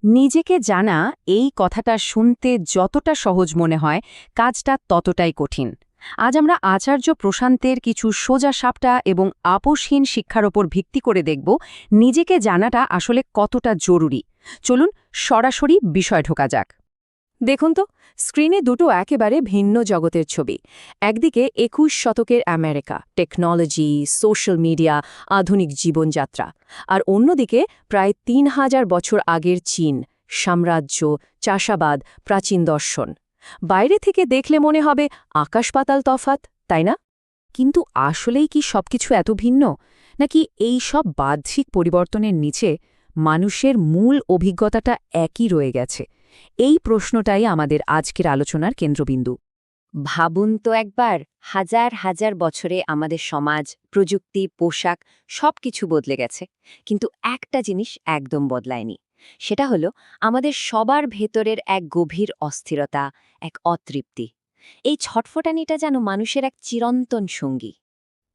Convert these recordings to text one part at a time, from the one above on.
নিজেকে জানা এই কথাটা শুনতে যতটা সহজ মনে হয় কাজটা ততটাই কঠিন। আজ আমরা আচার্য প্রশান্তের কিছু সোজা সাপটা এবং আপোষহীন শিক্ষার ওপর ভিত্তি করে দেখব নিজেকে জানাটা আসলে কতটা জরুরি। চলুন সরাসরি বিষয় ঢোকা যাক। দেখুন তো, স্ক্রিনে দুটো একেবারে ভিন্ন জগতের ছবি। একদিকে ২১ শতকের আমেরিকা, টেকনোলজি, সোশ্যাল মিডিয়া, আধুনিক জীবনযাত্রা। আর অন্যদিকে প্রায় ৩,০০০ বছর আগের চীন, সাম্রাজ্য, চাষাবাদ, প্রাচীন দর্শন। বাইরে থেকে দেখলে মনে হবে আকাশ পাতাল তফাত, তাই না? কিন্তু আসলেই কি সবকিছু এত ভিন্ন, নাকি এই সব বাহ্যিক পরিবর্তনের নিচে মানুষের মূল অভিজ্ঞতাটা একই রয়ে গেছে? এই প্রশ্নটাই আমাদের আজকের আলোচনার কেন্দ্রবিন্দু। ভাবুন তো একবার, হাজার হাজার বছরে আমাদের সমাজ, প্রযুক্তি, পোশাক সবকিছু বদলে গেছে, কিন্তু একটা জিনিস একদম বদলায়নি। সেটা হলো আমাদের সবার ভেতরের এক গভীর অস্থিরতা, এক অতৃপ্তি। এই ছটফটানিটা যেন মানুষের এক চিরন্তন সঙ্গী।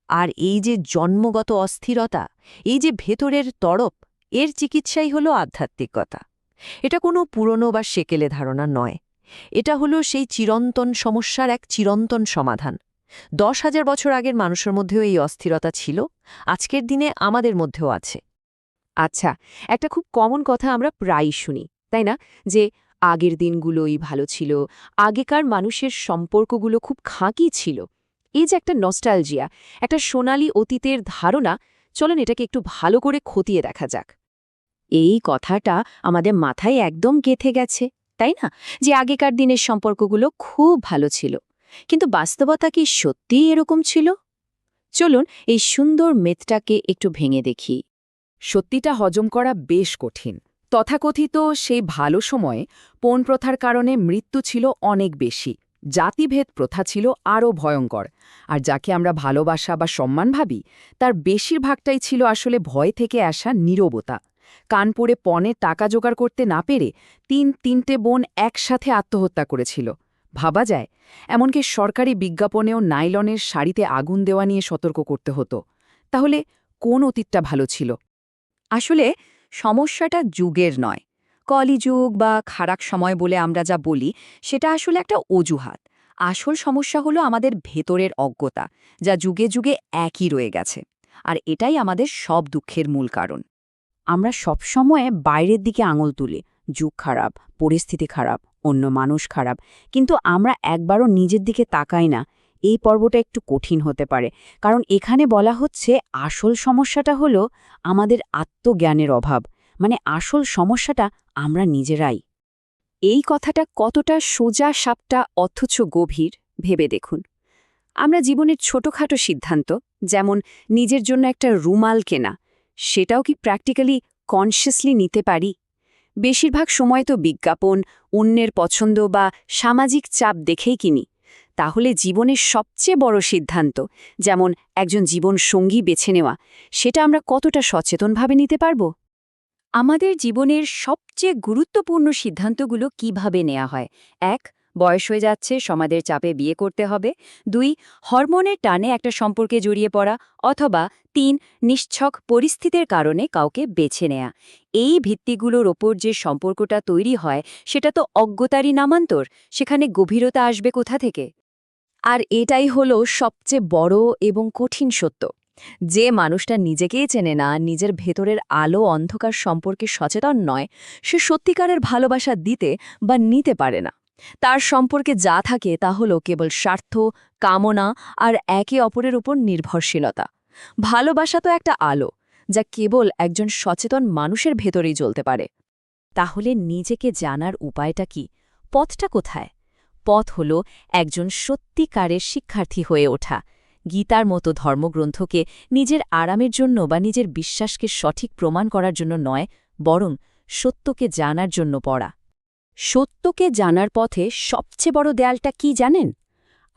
আর এই যে জন্মগত অস্থিরতা, এই যে ভেতরের তড়প, এর চিকিৎসাই হলো আধ্যাত্মিকতা। এটা কোনো পুরনো বা সেকেলে ধারণা নয়। এটা হলো সেই চিরন্তন সমস্যার এক চিরন্তন সমাধান। ১০,০০০ বছর আগের মানুষের মধ্যেও এই অস্থিরতা ছিল, আজকের দিনে আমাদের মধ্যেও আছে। আচ্ছা, একটা খুব কমন কথা আমরা প্রায়ই শুনি, তাই না? যে আগের দিনগুলোই ভালো ছিল, আগেকার মানুষের সম্পর্কগুলো খুব খাঁকি ছিল। এই যে একটা নস্টালজিয়া, একটা সোনালি অতীতের ধারণা, চলেন এটাকে একটু ভালো করে খতিয়ে দেখা যাক। এই কথাটা আমাদের মাথায় একদম গেঁথে গেছে, তাই না? যে আগেকার দিনের সম্পর্কগুলো খুব ভালো ছিল। কিন্তু বাস্তবতা কি সত্যিই এরকম ছিল? চলুন এই সুন্দর মেথটাকে একটু ভেঙে দেখি। সত্যিটা হজম করা বেশ কঠিন। তথাকথিত সেই ভালো সময়ে পণ প্রথার কারণে মৃত্যু ছিল অনেক বেশি, জাতিভেদ প্রথা ছিল আরও ভয়ঙ্কর। আর যাকে আমরা ভালোবাসা বা সম্মান ভাবি, তার বেশিরভাগটাই ছিল আসলে ভয় থেকে আসা নীরবতা। কানপুরে পণে টাকা জোগাড় করতে না পেরে তিনটে বোন একসাথে আত্মহত্যা করেছিল। ভাবা যায়, এমনকি সরকারি বিজ্ঞাপনেও নাইলনের শাড়িতে আগুন দেওয়া নিয়ে সতর্ক করতে হতো। তাহলে কোন অতীতটা ভালো ছিল? আসলে সমস্যাটা যুগের নয়। কলিযুগ বা খারাপ সময় বলে আমরা যা বলি, সেটা আসলে একটা অজুহাত। আসল সমস্যা হলো আমাদের ভেতরের অজ্ঞতা, যা যুগে যুগে একই রয়ে গেছে। আর এটাই আমাদের সব দুঃখের মূল কারণ। আমরা সবসময় বাইরের দিকে আঙুল তুলি, যুগ খারাপ, পরিস্থিতি খারাপ, অন্য মানুষ খারাপ, কিন্তু আমরা একবারও নিজের দিকে তাকাই না। এই পর্বটা একটু কঠিন হতে পারে, কারণ এখানে বলা হচ্ছে আসল সমস্যাটা হলো আমাদের আত্মজ্ঞানের অভাব। মানে আসল সমস্যাটা আমরা নিজেরাই। এই কথাটা কতটা সোজা সাপটা অথচ গভীর ভেবে দেখুন। আমরা জীবনের ছোটখাটো সিদ্ধান্ত, যেমন নিজের জন্য একটা রুমাল কেনা, সেটাও কি প্র্যাকটিক্যালি কনসিয়াসলি নিতে পারি? বেশিরভাগ সময় তো বিজ্ঞাপন, অন্যের পছন্দ বা সামাজিক চাপ দেখেই কিনি। তাহলে জীবনের সবচেয়ে বড় সিদ্ধান্ত, যেমন একজন জীবন সঙ্গী বেছে নেওয়া, সেটা আমরা কতটা সচেতনভাবে নিতে পারব? আমাদের জীবনের সবচেয়ে গুরুত্বপূর্ণ সিদ্ধান্তগুলো কিভাবে নেওয়া হয়? ১. বয়স হয়ে যাচ্ছে, সমাজের চাপে বিয়ে করতে হবে। ২. হরমোনের টানে একটা সম্পর্কে জড়িয়ে পড়া। অথবা ৩. নিশ্ছক পরিস্থিতির কারণে কাউকে বেছে নেয়া। এই ভিত্তিগুলোর ওপর যে সম্পর্কটা তৈরি হয়, সেটা তো অজ্ঞতারই নামান্তর। সেখানে গভীরতা আসবে কোথা থেকে? আর এটাই হলো সবচেয়ে বড় এবং কঠিন সত্য। যে মানুষটা নিজেকেই চেনে না, নিজের ভেতরের আলো অন্ধকার সম্পর্কে সচেতন নয়, সে সত্যিকারের ভালোবাসা দিতে বা নিতে পারে না। তার সম্পর্কে যা থাকে তা হলো কেবল স্বার্থ, কামনা আর একে অপরের উপর নির্ভরশীলতা। ভালোবাসা তো একটা আলো, যা কেবল একজন সচেতন মানুষের ভেতরেই জ্বলতে পারে। তাহলে নিজেকে জানার উপায়টা কি? পথটা কোথায়? পথ হল একজন সত্যিকারের শিক্ষার্থী হয়ে ওঠা। গীতার মতো ধর্মগ্রন্থকে নিজের আরামের জন্য বা নিজের বিশ্বাসকে সঠিক প্রমাণ করার জন্য নয়, বরং সত্যকে জানার জন্য পড়া। সত্যকে জানার পথে সবচেয়ে বড় দেয়ালটা কি জানেন?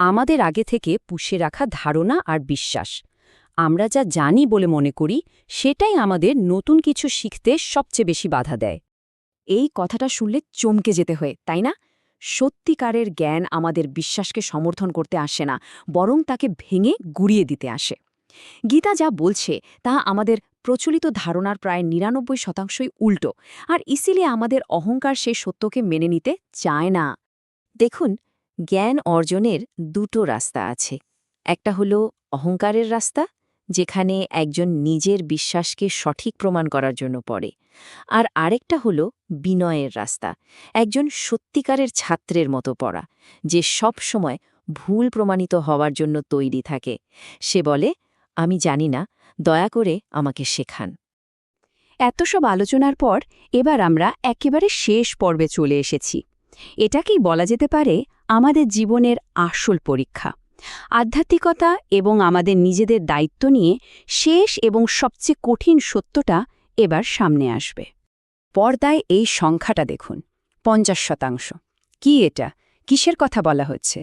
আমাদের আগে থেকে পুষে রাখা ধারণা আর বিশ্বাস। আমরা যা জানি বলে মনে করি, সেটাই আমাদের নতুন কিছু শিখতে সবচেয়ে বেশি বাধা দেয়। এই কথাটা শুনলে চমকে যেতে হয়, তাই না? সত্যিকারের জ্ঞান আমাদের বিশ্বাসকে সমর্থন করতে আসে না, বরং তাকে ভেঙে গুড়িয়ে দিতে আসে। গীতা যা বলছে তা আমাদের প্রচলিত ধারণার প্রায় ৯৯% উল্টো, আর ইসিলে আমাদের অহংকার সেই সত্যকে মেনে নিতে চায় না। দেখুন, জ্ঞান অর্জনের দুটো রাস্তা আছে। একটা হলো অহংকারের রাস্তা, যেখানে একজন নিজের বিশ্বাসকে সঠিক প্রমাণ করার জন্য পড়ে। আর আরেকটা হলো বিনয়ের রাস্তা, একজন সত্যিকারের ছাত্রের মতো পড়া, যে সব সময় ভুল প্রমাণিত হওয়ার জন্য তৈরি থাকে। সে বলে, আমি জানি না, দয়া করে আমাকে শেখান। এত সব আলোচনার পর এবার আমরা একেবারে শেষ পর্বে চলে এসেছি। এটাকেই বলা যেতে পারে আমাদের জীবনের আসল পরীক্ষা। আধ্যাত্মিকতা এবং আমাদের নিজেদের দায়িত্ব নিয়ে শেষ এবং সবচেয়ে কঠিন সত্যটা এবার সামনে আসবে। পর্দায় এই সংখ্যাটা দেখুন, 50%। কি এটা? কিসের কথা বলা হচ্ছে?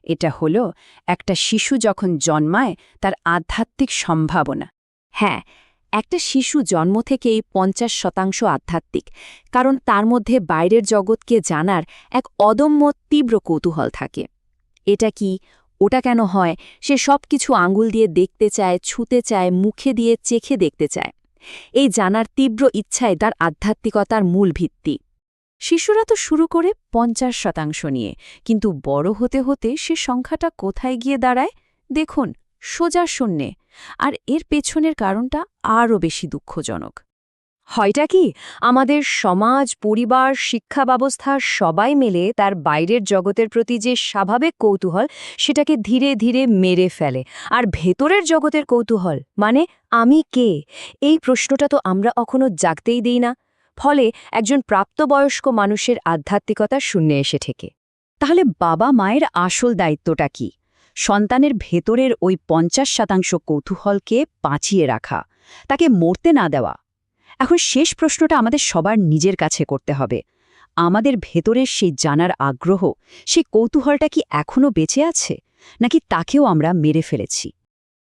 এটা হলো একটা শিশু যখন জন্মায় তার আধ্যাত্মিক সম্ভাবনা। হ্যাঁ, একটা শিশু জন্ম থেকেই 50% আধ্যাত্মিক, কারণ তার মধ্যে বাইরের জগৎকে জানার এক অদম্য তীব্র কৌতূহল থাকে। এটা কি, ওটা কেন হয়, সে সব কিছু আঙুল দিয়ে দেখতে চায়, ছুঁতে চায়, মুখে দিয়ে চেখে দেখতে চায়। এই জানার তীব্র ইচ্ছাই তার আধ্যাত্মিকতার মূল ভিত্তি। শিশুরা তো শুরু করে 50% নিয়ে, কিন্তু বড় হতে হতে সে সংখ্যাটা কোথায় গিয়ে দাঁড়ায় দেখুন, সোজা শূন্যে। আর এর পেছনের কারণটা আরও বেশি দুঃখজনক। হয়টা কি, আমাদের সমাজ, পরিবার, শিক্ষা ব্যবস্থা সবাই মিলে তার বাইরের জগতের প্রতি যে স্বাভাবিক কৌতূহল সেটাকে ধীরে ধীরে মেরে ফেলে, আর ভেতরের জগতের কৌতূহল মানে আমি কে, এই প্রশ্নটা তো আমরা কখনো জাগতেই দিই না। ফলে একজন প্রাপ্তবয়স্ক মানুষের আধ্যাত্মিকতা শূন্যে এসে ঠেকে। তাহলে বাবা মায়ের আসল দায়িত্বটা কি? সন্তানের ভেতরের ওই 50% কৌতূহলকে বাঁচিয়ে রাখা, তাকে মরতে না দেওয়া। এখন শেষ প্রশ্নটা আমাদের সবার নিজের কাছে করতে হবে। আমাদের ভেতরের সেই জানার আগ্রহ, সেই কৌতূহলটা কি এখনও বেঁচে আছে, নাকি তাকেও আমরা মেরে ফেলেছি?